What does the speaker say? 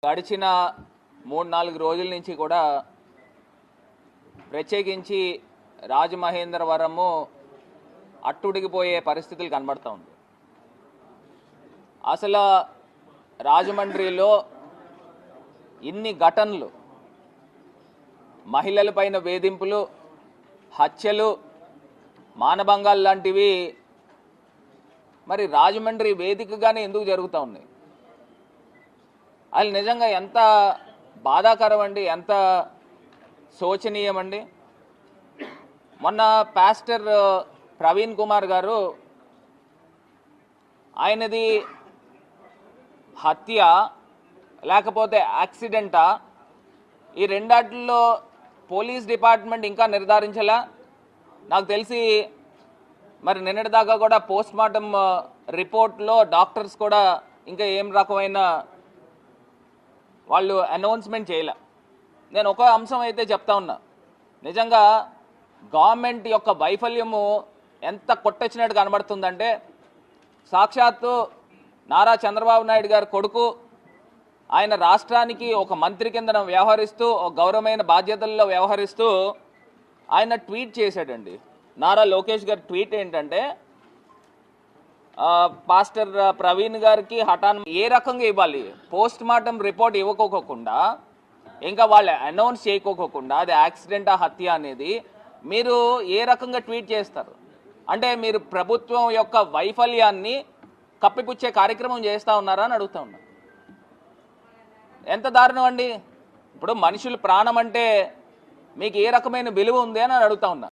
గడిచిన 3-4 రోజుల నుంచి కూడా ప్రత్యేకించి రాజమహేంద్రవరము అట్టుడికిపోయే పరిస్థితులు కనబడతా ఉంది. అసలు రాజమండ్రిలో ఇన్ని ఘటనలు, మహిళలపైన వేధింపులు, హత్యలు, మానభంగాలు లాంటివి మరి రాజమండ్రి వేదికగానే ఎందుకు జరుగుతూ ఉన్నాయి? అది నిజంగా ఎంత బాధాకరం అండి, ఎంత శోచనీయం అండి. మొన్న పాస్టర్ ప్రవీణ్ కుమార్ గారు ఆయనది హత్య లేకపోతే యాక్సిడెంటా, ఈ రెండాటిల్లో పోలీస్ డిపార్ట్మెంట్ ఇంకా నిర్ధారించలా. నాకు తెలిసి మరి నిన్నటిదాకా కూడా పోస్ట్ మార్టం రిపోర్ట్లో డాక్టర్స్ కూడా ఇంకా ఏం రకమైన వాళ్ళు అనౌన్స్మెంట్ చేయలే. నేను ఒక అంశం అయితే చెప్తా ఉన్నా, నిజంగా గవర్నమెంట్ యొక్క వైఫల్యము ఎంత కొట్టొచ్చినట్టు కనబడుతుందంటే, సాక్షాత్తు నారా చంద్రబాబు నాయుడు గారి కొడుకు ఆయన రాష్ట్రానికి ఒక మంత్రి కింద వ్యవహరిస్తూ, ఒక గౌరవమైన బాధ్యతల్లో వ్యవహరిస్తూ ఆయన ట్వీట్ చేశాడండి. నారా లోకేష్ గారి ట్వీట్ ఏంటంటే, పాస్టర్ ప్రవీణ్ గారికి హఠాన్ ఏ రకంగా ఇవ్వాలి, పోస్ట్ మార్టం రిపోర్ట్ ఇవ్వకోకుండా, ఇంకా వాళ్ళు అనౌన్స్ చేయకోకుండా అది యాక్సిడెంటా హత్య అనేది మీరు ఏ రకంగా ట్వీట్ చేస్తారు? అంటే మీరు ప్రభుత్వం యొక్క వైఫల్యాన్ని కప్పిపుచ్చే కార్యక్రమం చేస్తూ ఉన్నారా అని అడుగుతా ఉన్నా. ఎంత దారుణం అండి. ఇప్పుడు మనుషుల ప్రాణం అంటే మీకు ఏ రకమైన విలువ ఉంది అని అడుగుతా ఉన్నా.